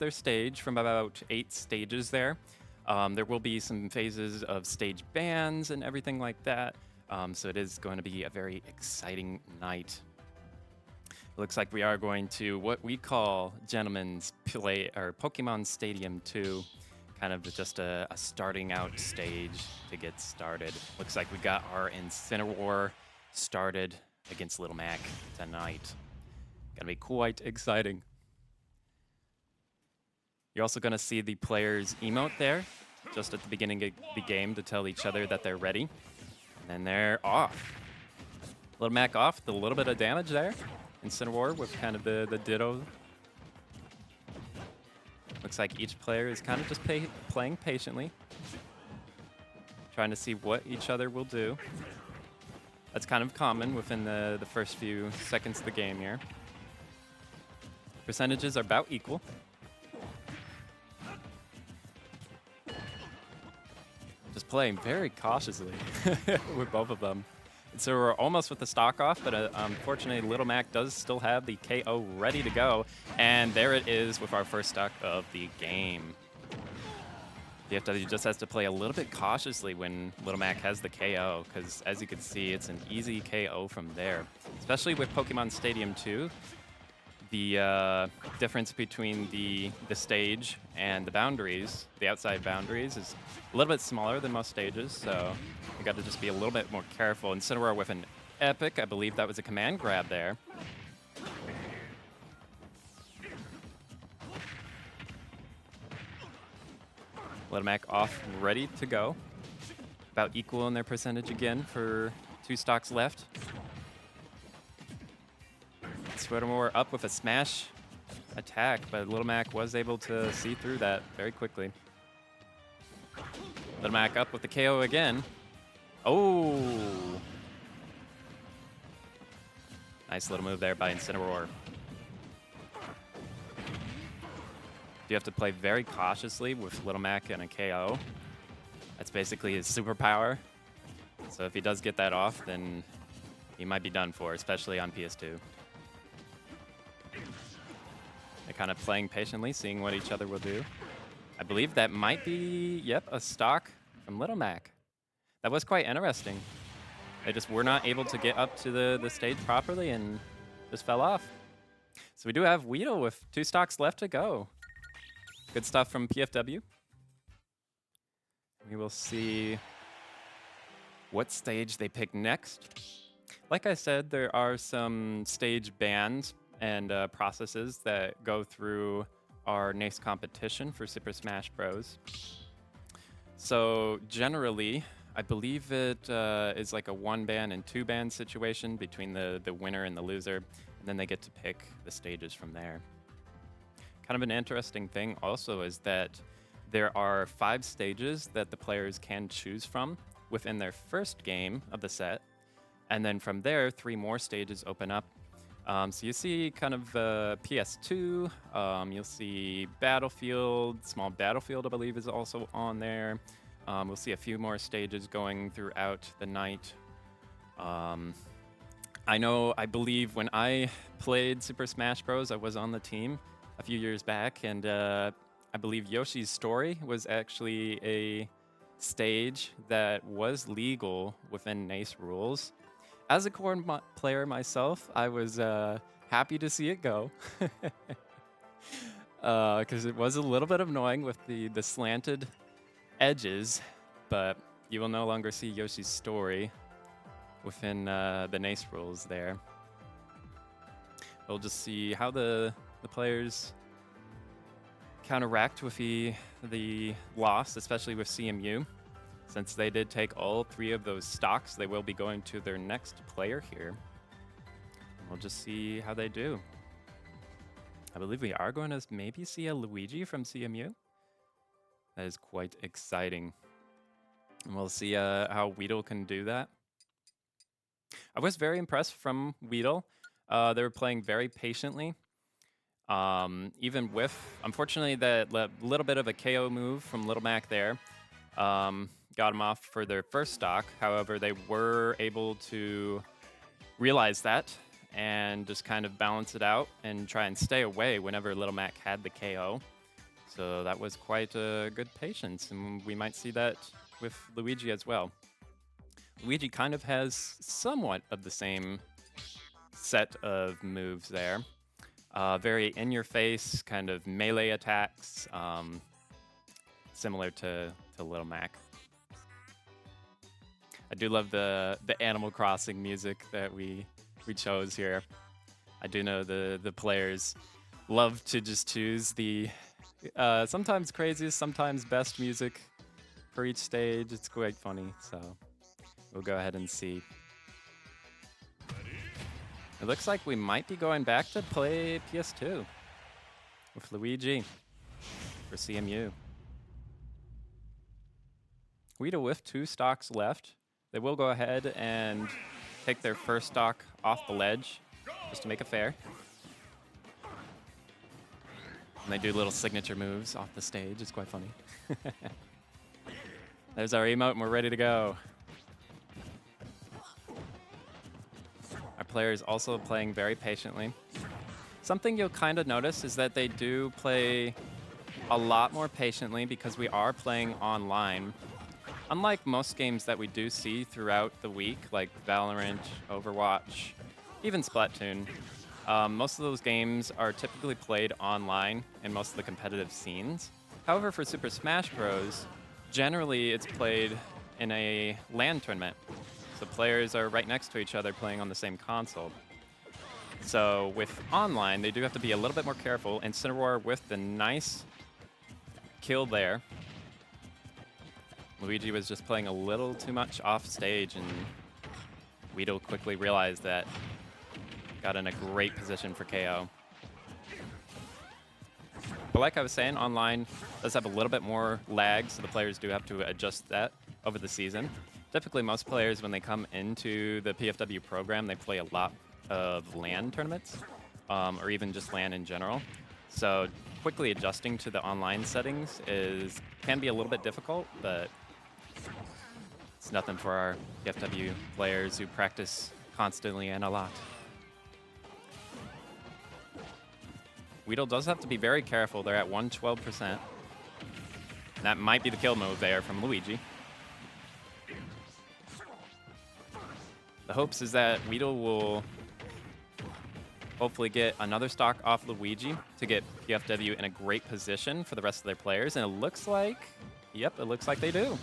their stage from about 8 stages there. There will be some phases of stage bans and everything like that. So it is going to be a very exciting night. It looks like we are going to what we call Gentlemen's Play or Pokemon Stadium 2. Kind of just a starting out stage to get started. Looks like we got our Incineroar started against Little Mac tonight. Gonna be quite exciting. You're also gonna see the players emote there, just at the beginning of the game to tell each other that they're ready. And then they're off. Little Mac off with a little bit of damage there. Incineroar with kind of the ditto. Looks like each player is kind of just playing patiently. Trying to see what each other will do. That's kind of common within the first few seconds of the game here. Percentages are about equal. Just playing very cautiously with both of them. So we're almost with the stock off, but unfortunately Little Mac does still have the KO ready to go. And there it is with our first stock of the game. PFW just has to play a little bit cautiously when Little Mac has the KO, because as you can see, it's an easy KO from there. Especially with Pokemon Stadium 2, the difference between the stage and the boundaries, the outside boundaries, is a little bit smaller than most stages, so you got to just be a little bit more careful. Incineroar with an epic, I believe that was a command grab there. Little Mac off, ready to go. About equal in their percentage again for 2 stocks left. Incineroar up with a smash attack, but Little Mac was able to see through that very quickly. Little Mac up with the KO again. Oh! Nice little move there by Incineroar. You have to play very cautiously with Little Mac and a KO. That's basically his superpower. So if he does get that off, then he might be done for, especially on PS2. They're kind of playing patiently, seeing what each other will do. I believe that might be, yep, a stock from Little Mac. That was quite interesting. They just were not able to get up to the stage properly and just fell off. So we do have Weedle with 2 stocks left to go. Good stuff from PFW. We will see what stage they pick next. Like I said, there are some stage bans and processes that go through our NACE competition for Super Smash Bros. So generally, I believe it is like a 1 ban and 2 ban situation between the winner and the loser, and then they get to pick the stages from there. Kind of an interesting thing also is that there are 5 stages that the players can choose from within their first game of the set, and then from there 3 more stages open up. So you see kind of PS2, you'll see Battlefield, Small Battlefield I believe is also on there. We'll see a few more stages going throughout the night. I believe when I played Super Smash Bros, I was on the team a few years back, and I believe Yoshi's Story was actually a stage that was legal within NACE rules. As a core player myself, I was happy to see it go, because it was a little bit annoying with the slanted edges, but you will no longer see Yoshi's Story within the NACE rules there. We'll just see how the players counteract with the loss, especially with CMU. Since they did take all 3 of those stocks, they will be going to their next player here. We'll just see how they do. I believe we are going to maybe see a Luigi from CMU. That is quite exciting. And we'll see how Weedle can do that. I was very impressed from Weedle. They were playing very patiently. Even with, unfortunately, that little bit of a KO move from Little Mac there. Got them off for their first stock. However, they were able to realize that and just kind of balance it out and try and stay away whenever Little Mac had the KO. So that was quite a good patience, and we might see that with Luigi as well. Luigi kind of has somewhat of the same set of moves there. Very in-your-face kind of melee attacks, similar to Little Mac. I do love the Animal Crossing music that we chose here. I do know the players love to just choose the sometimes craziest, sometimes best music for each stage. It's quite funny, so we'll go ahead and see. It looks like we might be going back to play PS2 with Luigi for CMU. Weedle with 2 stocks left. They will go ahead and take their first stock off the ledge just to make it fair. And they do little signature moves off the stage. It's quite funny. There's our emote and we're ready to go. Our players also playing very patiently. Something you'll kind of notice is that they do play a lot more patiently because we are playing online. Unlike most games that we do see throughout the week, like Valorant, Overwatch, even Splatoon, most of those games are typically played online in most of the competitive scenes. However, for Super Smash Bros., generally it's played in a LAN tournament. So players are right next to each other playing on the same console. So with online, they do have to be a little bit more careful. And Cinnamoroar with the nice kill there. Luigi was just playing a little too much off stage, and Weedle quickly realized that. Got in a great position for KO. But like I was saying, online does have a little bit more lag, so the players do have to adjust that over the season. Typically, most players, when they come into the PFW program, they play a lot of LAN tournaments, or even just LAN in general. So quickly adjusting to the online settings can be a little bit difficult, but it's nothing for our PFW players who practice constantly and a lot. Weedle does have to be very careful. They're at 112%. That might be the kill move there from Luigi. The hopes is that Weedle will hopefully get another stock off Luigi to get PFW in a great position for the rest of their players. And it looks like, yep, it looks like they do.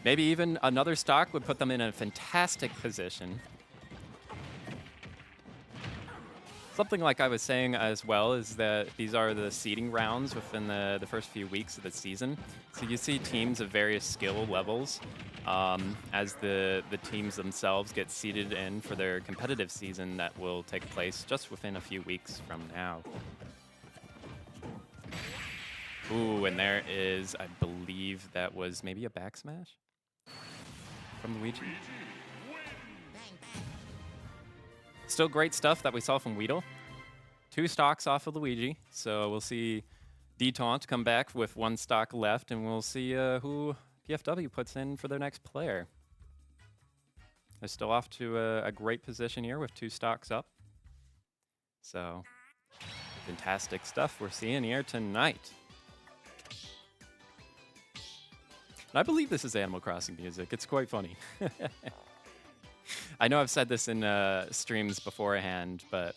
Maybe even another stock would put them in a fantastic position. Something like I was saying as well is that these are the seeding rounds within the first few weeks of the season. So you see teams of various skill levels as the teams themselves get seeded in for their competitive season that will take place just within a few weeks from now. Ooh, and there is, I believe that was maybe a back smash from Luigi. Still great stuff that we saw from Weedle. 2 stocks off of Luigi, so we'll see D-Taunt come back with 1 stock left, and we'll see who PFW puts in for their next player. They're still off to a great position here with 2 stocks up. So, fantastic stuff we're seeing here tonight. And I believe this is Animal Crossing music. It's quite funny. I know I've said this in streams beforehand, but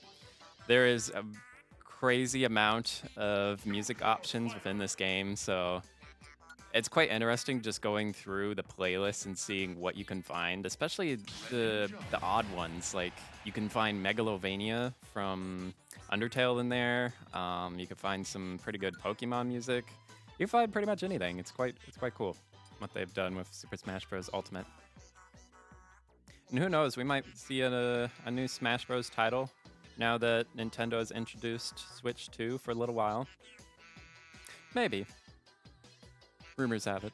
there is a crazy amount of music options within this game, so it's quite interesting just going through the playlist and seeing what you can find, especially the odd ones. Like, you can find Megalovania from Undertale in there. You can find some pretty good Pokemon music. You can find pretty much anything. It's quite cool what they've done with Super Smash Bros. Ultimate. And who knows, we might see a new Smash Bros. Title now that Nintendo has introduced Switch 2 for a little while. Maybe. Rumors have it.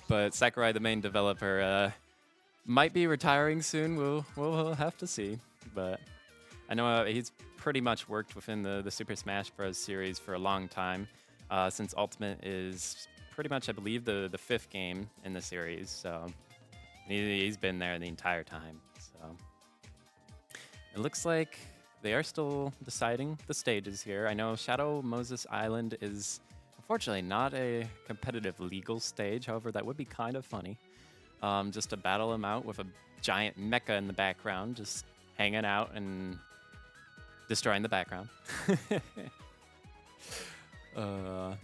But Sakurai, the main developer, might be retiring soon. We'll have to see. But I know he's pretty much worked within the Super Smash Bros. Series for a long time, since Ultimate is pretty much, I believe, the 5th game in the series. So he's been there the entire time. So it looks like they are still deciding the stages here. I know Shadow Moses Island is unfortunately not a competitive legal stage. However, that would be kind of funny. Just to battle him out with a giant mecha in the background, just hanging out and destroying the background. So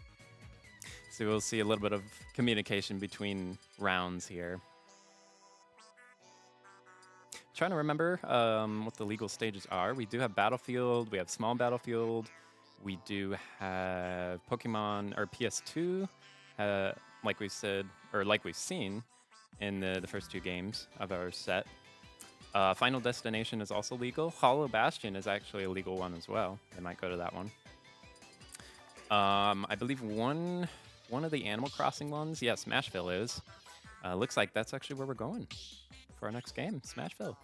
we'll see a little bit of communication between rounds here. Trying to remember what the legal stages are. We do have Battlefield, we have Small Battlefield, we do have Pokemon or PS2, like we said, or like we've seen in the first 2 games of our set. Final Destination is also legal. Hollow Bastion is actually a legal one as well. They might go to that one. I believe one of the Animal Crossing ones, yeah, Smashville is. Looks like that's actually where we're going for our next game, Smashville.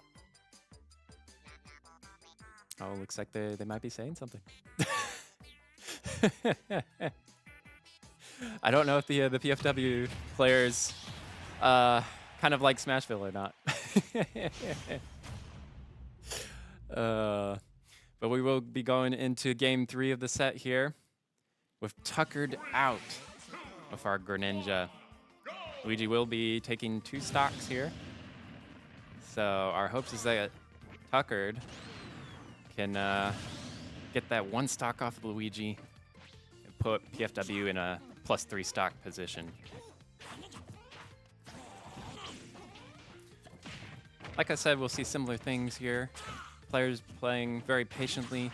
Oh, looks like they might be saying something. I don't know if the PFW players kind of like Smashville or not. But we will be going into game 3 of the set here with Tuckered out with our Greninja. Luigi will be taking 2 stocks here. So our hopes is that Tuckered can get that 1 stock off of Luigi and put PFW in a +3 stock position. Like I said, we'll see similar things here. Players playing very patiently.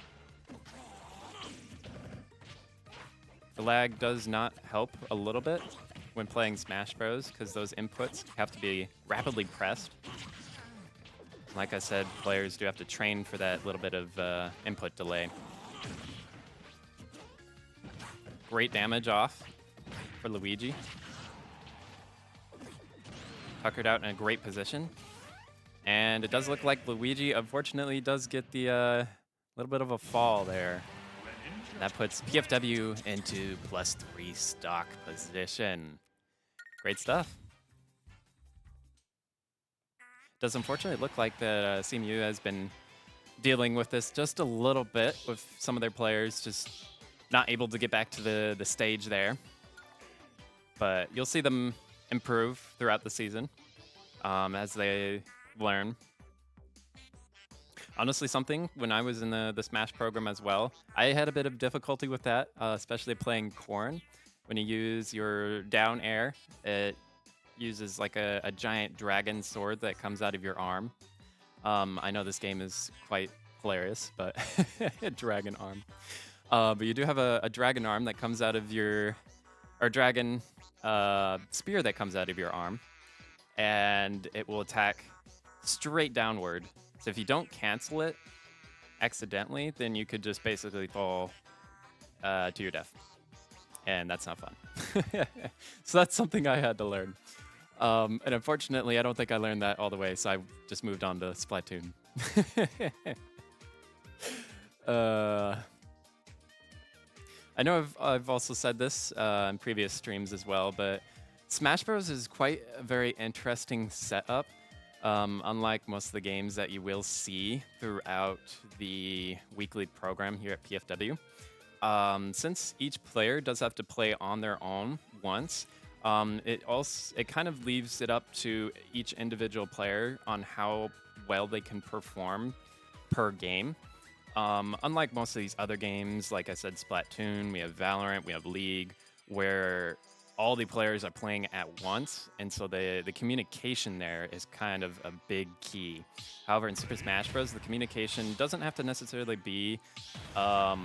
The lag does not help a little bit when playing Smash Bros. Because those inputs have to be rapidly pressed. Like I said, players do have to train for that little bit of input delay. Great damage off for Luigi. Tuckered out in a great position. And it does look like Luigi, unfortunately, does get the little bit of a fall there. That puts PFW into +3 stock position. Great stuff. Does unfortunately look like that CMU has been dealing with this just a little bit with some of their players just not able to get back to the stage there. But you'll see them improve throughout the season as they learn. Honestly, something when I was in the Smash program as well, I had a bit of difficulty with that, especially playing Corn. When you use your down air, it uses like a giant dragon sword that comes out of your arm. I know this game is quite hilarious, but dragon arm. But you do have a dragon arm that comes out of your, or dragon spear that comes out of your arm, and it will attack straight downward. So if you don't cancel it accidentally, then you could just basically fall to your death. And that's not fun. So that's something I had to learn. And unfortunately, I don't think I learned that all the way, so I just moved on to Splatoon. I know I've also said this in previous streams as well, but Smash Bros. Is quite a very interesting setup. Unlike most of the games that you will see throughout the weekly program here at PFW. Since each player does have to play on their own once, it kind of leaves it up to each individual player on how well they can perform per game. Unlike most of these other games, like I said, Splatoon, we have Valorant, we have League, where all the players are playing at once, and so the communication there is kind of a big key. However, in Super Smash Bros., the communication doesn't have to necessarily be a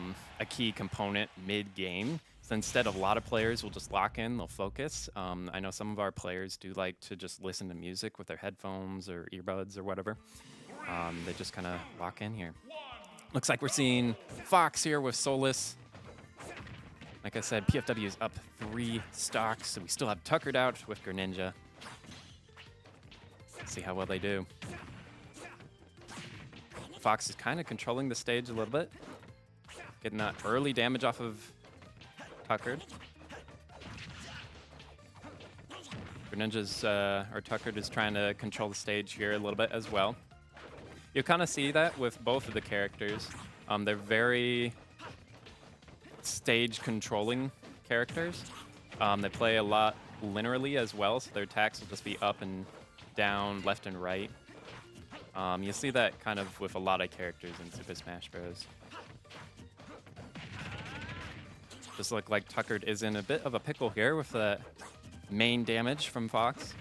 key component mid-game. So instead, a lot of players will just lock in, they'll focus. I know some of our players do like to just listen to music with their headphones or earbuds or whatever. They just kind of lock in here. Looks like we're seeing Fox here with Solus. Like I said, PFW is up 3 stocks, so we still have Tuckered out with Greninja. Let's see how well they do. Fox is kind of controlling the stage a little bit. Getting that early damage off of Tuckered. Greninja's, or Tuckered is trying to control the stage here a little bit as well. You kind of see that with both of the characters. They're very stage controlling characters. They play a lot linearly as well, so their attacks will just be up and down, left and right. You see that kind of with a lot of characters in Super Smash Bros. Just look like Tuckered is in a bit of a pickle here with that main damage from Fox.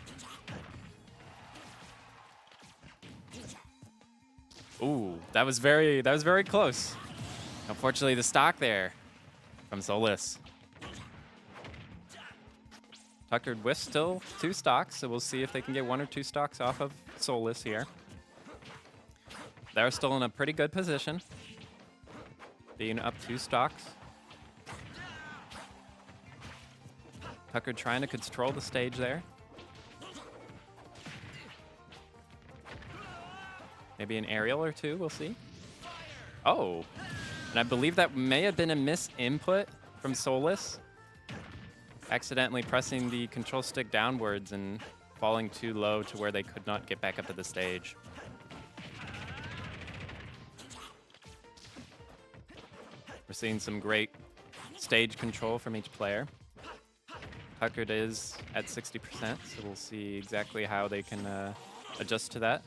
Ooh, that was very close. Unfortunately, the stock there from Solus. Tuckered with still 2 stocks, so we'll see if they can get 1 or 2 stocks off of Solus here. They're still in a pretty good position, being up 2 stocks. Tuckered trying to control the stage there. Maybe an aerial or 2, we'll see. Oh, and I believe that may have been a misinput from Solus. Accidentally pressing the control stick downwards and falling too low to where they could not get back up to the stage. We're seeing some great stage control from each player. Tuckered is at 60%, so we'll see exactly how they can adjust to that.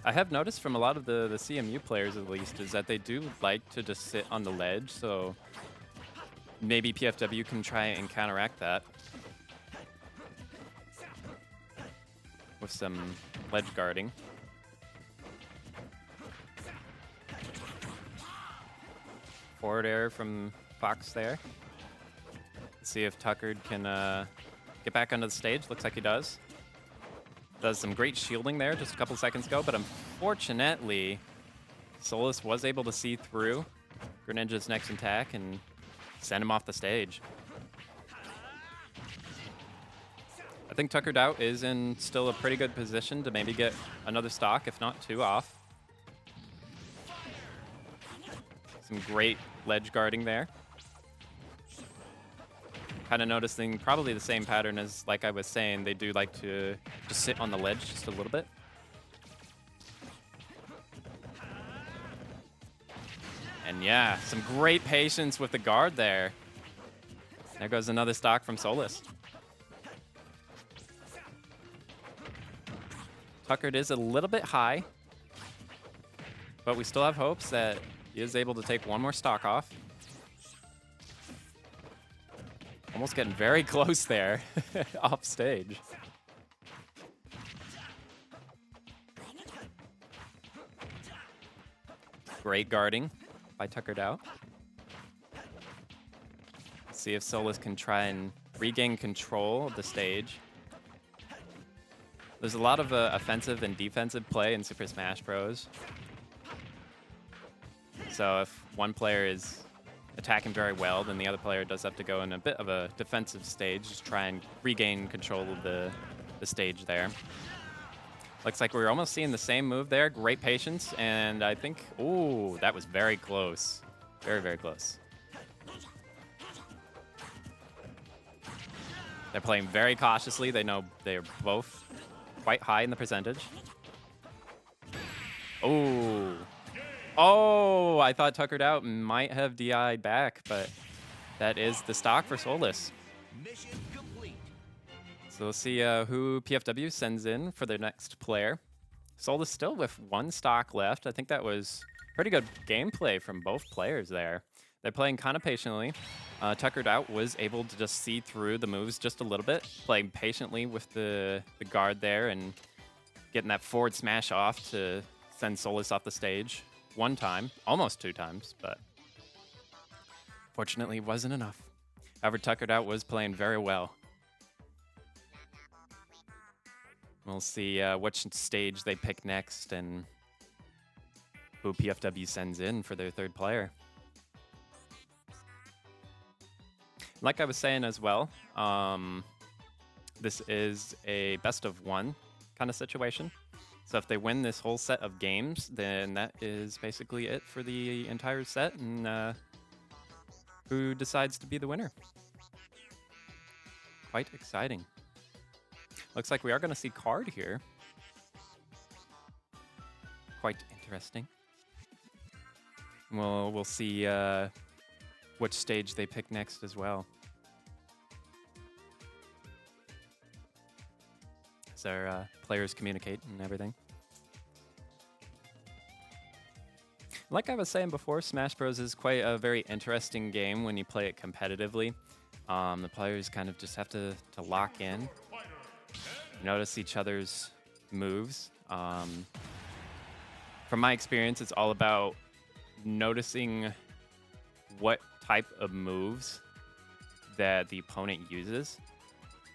I have noticed from a lot of the CMU players, at least, is that they do like to just sit on the ledge, so maybe PFW can try and counteract that with some ledge guarding. Forward air from Fox there. Let's see if Tuckered can get back onto the stage. Looks like he does. Does some great shielding there just a couple seconds ago, but unfortunately, Solus was able to see through Greninja's next attack and send him off the stage. I think Tuckered out is in still a pretty good position to maybe get another stock, if not 2 off. Some great ledge guarding there. Kind of noticing probably the same pattern as, like I was saying, they do like to just sit on the ledge just a little bit. And yeah, some great patience with the guard there. There goes another stock from Solus. Tuckered is a little bit high, but we still have hopes that he is able to take 1 more stock off. Almost getting very close there off stage. Great guarding by Tuckered out. Let's see if Solus can try and regain control of the stage. There's a lot of offensive and defensive play in Super Smash Bros. So if one player is attacking very well, then the other player does have to go in a bit of a defensive stage, just try and regain control of the stage there. Looks like we're almost seeing the same move there. Great patience, and I think, ooh, that was very close. Very, very close. They're playing very cautiously. They know they're both quite high in the percentage. Oh. Oh, I thought Tuckered out might have DI'd back, but that is the stock for Solus. Mission complete. So we'll see who PFW sends in for their next player. Solus still with 1 stock left. I think that was pretty good gameplay from both players there. They're playing kind of patiently. Tuckered out was able to just see through the moves just a little bit, playing patiently with the guard there and getting that forward smash off to send Solus off the stage. 1 time, almost 2 times, but fortunately wasn't enough. However, Tuckered out was playing very well. We'll see which stage they pick next and who PFW sends in for their 3rd player. Like I was saying as well, this is a best of 1 kind of situation. So if they win this whole set of games, then that is basically it for the entire set, and who decides to be the winner. Quite exciting. Looks like we are going to see Card here. quite interesting. We'll see which stage they pick next as well. As our players communicate and everything. Like I was saying before, Smash Bros. Is quite a very interesting game when you play it competitively. The players kind of just have to lock in, notice each other's moves. From my experience, it's all about noticing what type of moves that the opponent uses.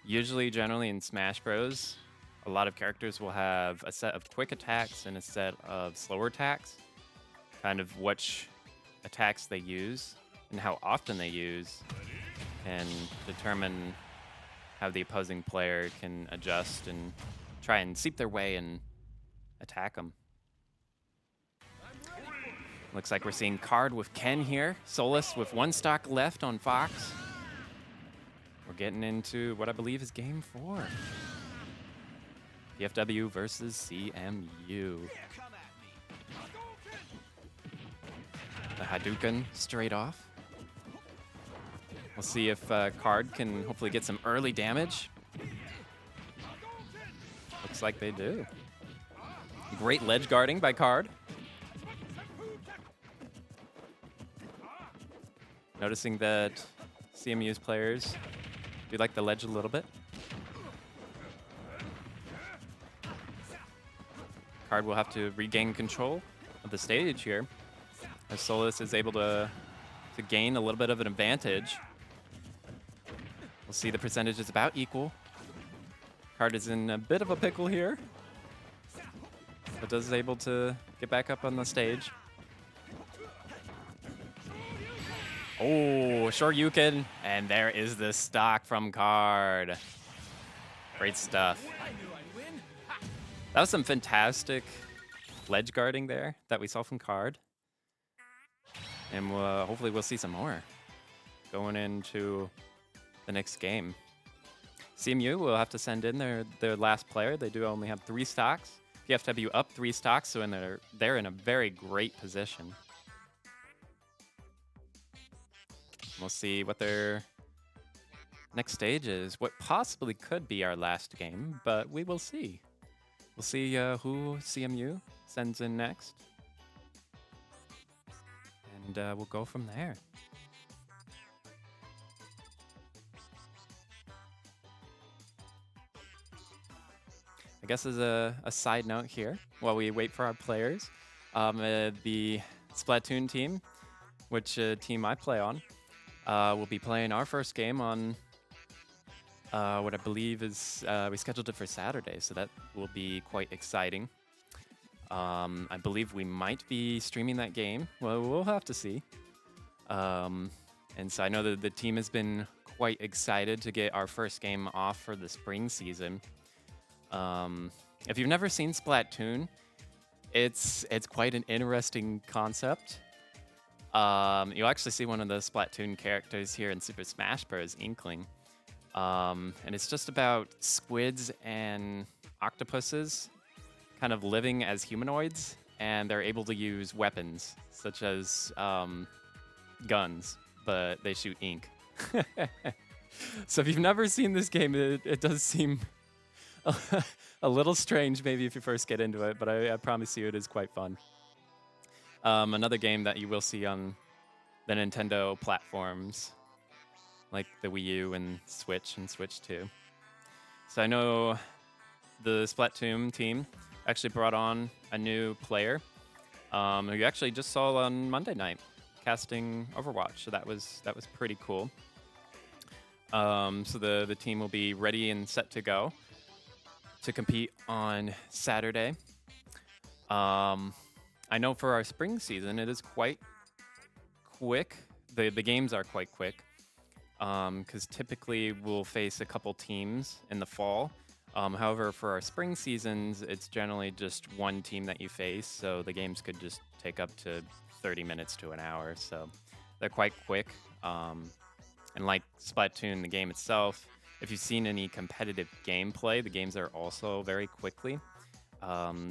Usually, generally in Smash Bros., a lot of characters will have a set of quick attacks and a set of slower attacks. Kind of which attacks they use and how often they use can determine how the opposing player can adjust and try and seep their way and attack them. Looks like we're seeing Card with Ken here. Solus with 1 stock left on Fox. We're getting into what I believe is game 4. PFW versus CMU. The Hadouken straight off. We'll see if Card can hopefully get some early damage. Looks like they do. Great ledge guarding by Card. Noticing that CMU's players do like the ledge a little bit. Card will have to regain control of the stage here, as Solus is able to gain a little bit of an advantage. We'll see the percentage is about equal. Card is in a bit of a pickle here, but is able to get back up on the stage. Oh, Shoryuken, and there is the stock from Card. Great stuff. That was some fantastic ledge guarding there that we saw from Card. And hopefully we'll see some more going into the next game. CMU will have to send in their last player. They do only have 3 stocks. PFW up 3 stocks, so they're in a very great position. We'll see what their next stage is. What possibly could be our last game, but we will see. We'll see who CMU sends in next. And we'll go from there. I guess as a side note here, while we wait for our players, the Splatoon team, which team I play on, will be playing our first game on what I believe is, we scheduled it for Saturday, so that will be quite exciting. I believe we might be streaming that game. Well, we'll have to see. And so I know that the team has been quite excited to get our first game off for the spring season. If you've never seen Splatoon, it's quite an interesting concept. You'll actually see one of the Splatoon characters here in Super Smash Bros. Inkling. And it's just about squids and octopuses kind of living as humanoids, and they're able to use weapons, such as guns, but they shoot ink. So if you've never seen this game, it does seem a little strange maybe if you first get into it, but I promise you it is quite fun. Another game that you will see on the Nintendo platforms, like the Wii U and Switch 2. So I know the Splatoon team actually brought on a new player who you actually just saw on Monday night casting Overwatch, so that was pretty cool. So the team will be ready and set to go to compete on Saturday. I know for our spring season, it is quite quick. The games are quite quick, because typically we'll face a couple teams in the fall. However, for our spring seasons, it's generally just one team that you face, so the games could just take up to 30 minutes to an hour, so they're quite quick. And like Splatoon, the game itself, if you've seen any competitive gameplay, the games are also very quickly.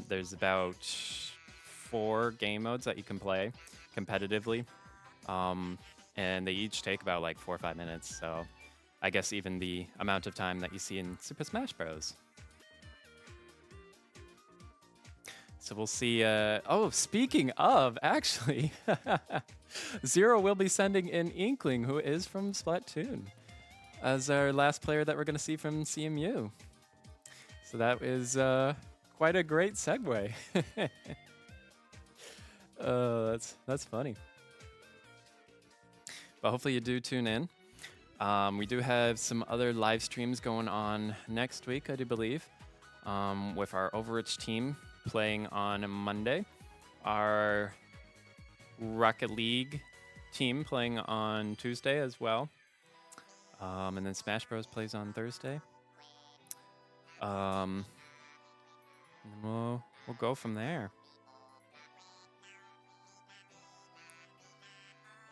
There's about 4 game modes that you can play competitively. And they each take about like 4 or 5 minutes. So I guess even the amount of time that you see in Super Smash Bros. So we'll see. Oh, speaking of, actually, Zero will be sending in Inkling, who is from Splatoon, as our last player that we're going to see from CMU. So that is quite a great segue. That's funny. But hopefully you do tune in. We do have some other live streams going on next week, I do believe, with our Overwatch team playing on Monday, our Rocket League team playing on Tuesday as well, and then Smash Bros plays on Thursday. And we'll go from there.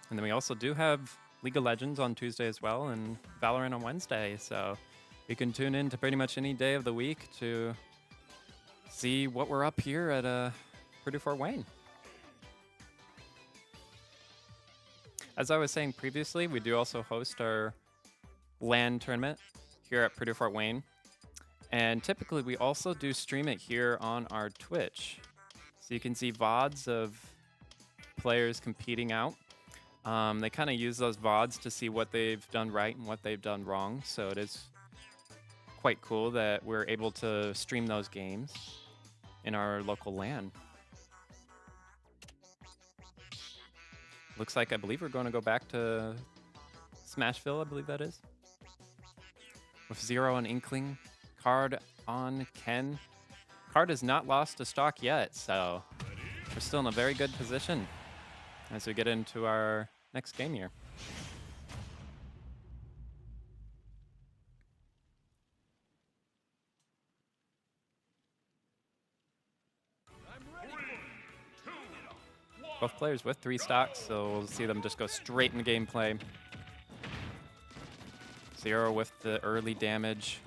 And then we also do have League of Legends on Tuesday as well, and Valorant on Wednesday. So you can tune in to pretty much any day of the week to see what we're up here at Purdue Fort Wayne. As I was saying previously, we do also host our LAN tournament here at Purdue Fort Wayne. And typically we also do stream it here on our Twitch. So you can see VODs of players competing out. They kind of use those VODs to see what they've done right and what they've done wrong. So it is quite cool that we're able to stream those games in our local LAN. Looks like I believe we're going to go back to Smashville, I believe that is. With Zero on Inkling, Card on Ken. Card has not lost a stock yet, so we're still in a very good position as we get into our next game here. Both players with 3 stocks, so we'll see them just go straight into gameplay. Zero with the early damage.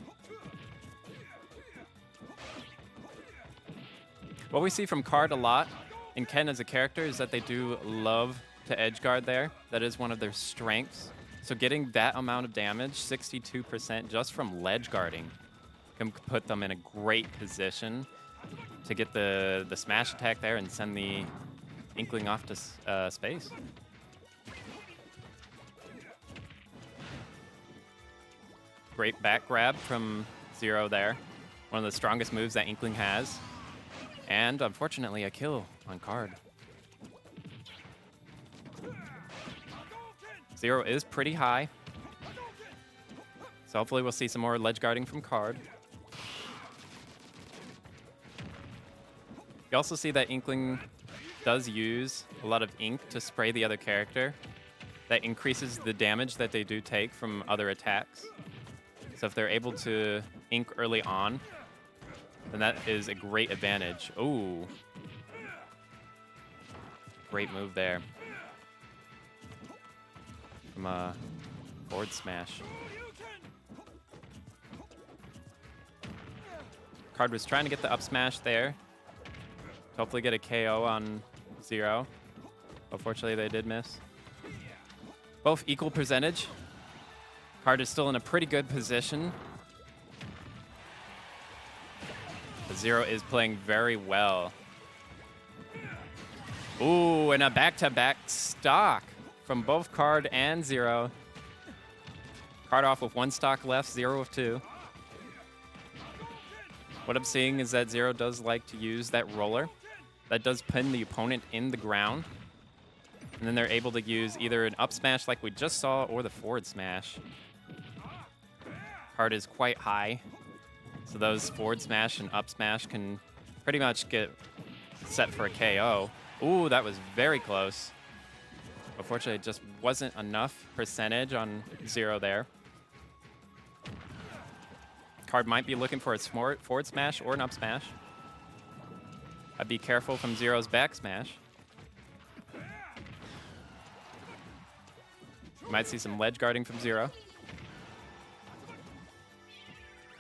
What we see from Card a lot in Ken as a character is that they do love to edge guard there. That is one of their strengths. So getting that amount of damage, 62% just from ledge guarding, can put them in a great position to get the smash attack there and send the Inkling off to space. Great back grab from Zero there. One of the strongest moves that Inkling has. And unfortunately, a kill on Card. Zero is pretty high. So hopefully we'll see some more ledge guarding from Card. You also see that Inkling does use a lot of ink to spray the other character. That increases the damage that they do take from other attacks. So if they're able to ink early on, then that is a great advantage. Ooh. Great move there. From a forward smash. Card was trying to get the up smash there. Hopefully get a KO on Zero. Unfortunately, they did miss. Both equal percentage. Card is still in a pretty good position. The Zero is playing very well. Ooh, and a back-to-back stock from both Card and Zero. Card off with 1 stock left, Zero with 2. What I'm seeing is that Zero does like to use that roller. That does pin the opponent in the ground. And then they're able to use either an up smash like we just saw or the forward smash. Card is quite high. So those forward smash and up smash can pretty much get set for a KO. Ooh, that was very close. Unfortunately, it just wasn't enough percentage on Zero there. Card might be looking for a forward smash or an up smash. I'd be careful from Zero's back smash. Might see some ledge guarding from Zero.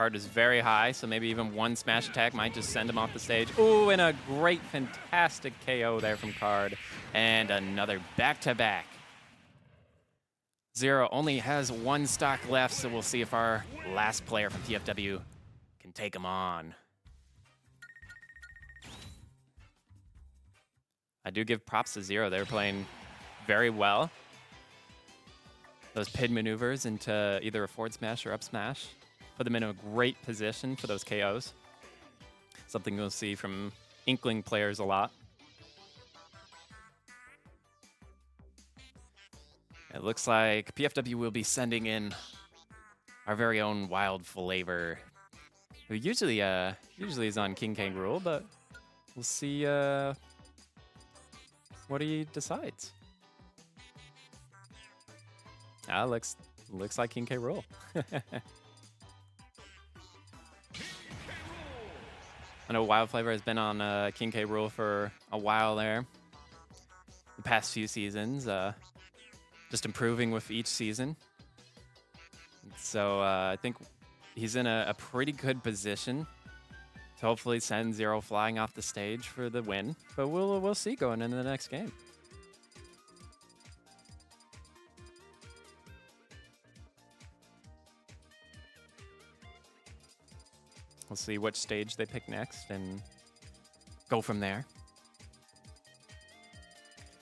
Card is very high, so maybe even one smash attack might just send him off the stage. Ooh, and a great, fantastic KO there from Card. And another back-to-back. Zero only has one stock left, so we'll see if our last player from PFW can take him on. I do give props to Zero. They were playing very well. Those PID maneuvers into either a forward smash or up smash put them in a great position for those KOs. Something you'll see from Inkling players a lot. It looks like PFW will be sending in our very own Wild Flavor, who usually is on King K. Rool, but we'll see what he decides. Looks like King K. Rool. I know Wild Flavor has been on King K. Rool for a while there. The past few seasons, just improving with each season. So I think he's in a pretty good position to hopefully send Zero flying off the stage for the win. But we'll see going into the next game. We'll see which stage they pick next and go from there.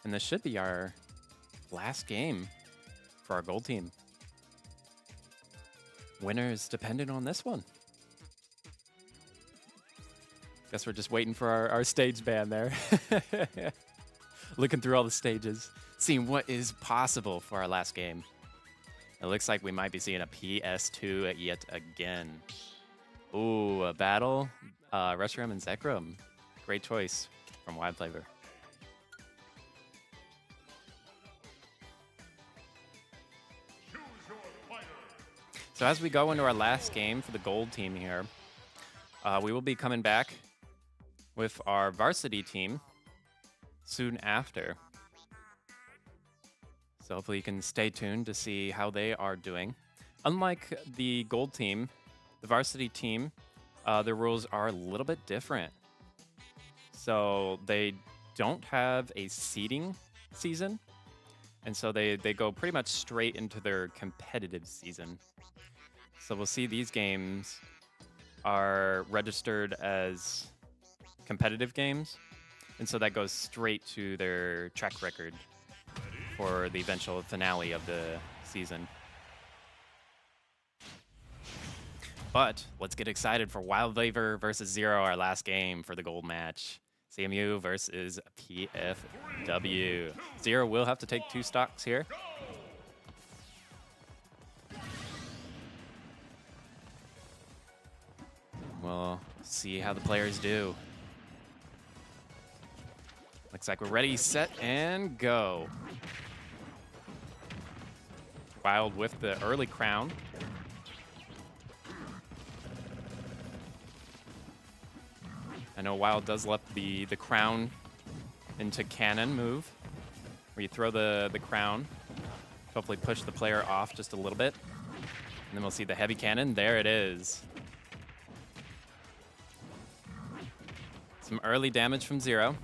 And this should be our last game for our gold team. Winner is dependent on this one. Guess we're just waiting for our stage ban there. Looking through all the stages, seeing what is possible for our last game. It looks like we might be seeing a PS2 yet again. Ooh, a battle. Reshiram and Zekrom. Great choice from Wild Flavor. So as we go into our last game for the gold team here, we will be coming back with our varsity team soon after. So hopefully you can stay tuned to see how they are doing. Unlike the gold team, the varsity team, their rules are a little bit different. So they don't have a seeding season, and so they go pretty much straight into their competitive season. So we'll see these games are registered as competitive games, and so that goes straight to their track record for the eventual finale of the season. But let's get excited for Wild Flavor versus Zero, our last game for the gold match. CMU versus PFW. Zero will have to take 2 stocks here. We'll see how the players do. Looks like we're ready, set, and go. Wild with the early crown. I know Wild does let the crown into cannon move, where you throw the crown, hopefully push the player off just a little bit. And then we'll see the heavy cannon. There it is. Some early damage from Zero.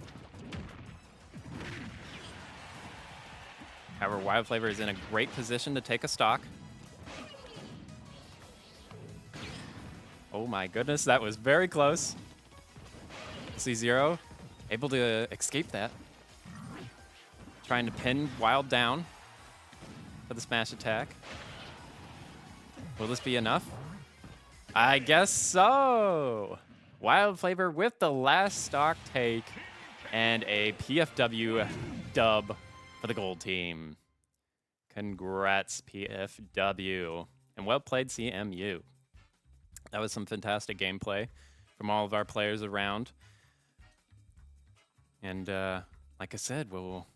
However, Wild Flavor is in a great position to take a stock. Oh my goodness, that was very close. See Zero able to escape that. Trying to pin Wild down for the smash attack. Will this be enough? I guess so. Wild Flavor with the last stock take and a PFW dub for the gold team. Congrats, PFW. And well played, CMU. That was some fantastic gameplay from all of our players around. And like I said, we'll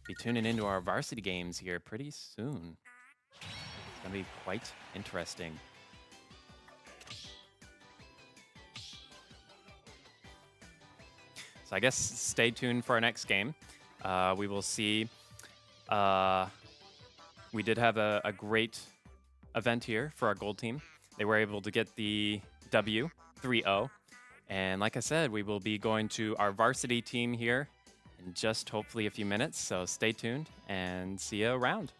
be tuning into our varsity games here pretty soon. It's going to be quite interesting. So I guess stay tuned for our next game. We will see. We did have a great event here for our gold team. They were able to get the W 3-0. And like I said, we will be going to our varsity team here in just hopefully a few minutes. So stay tuned and see you around.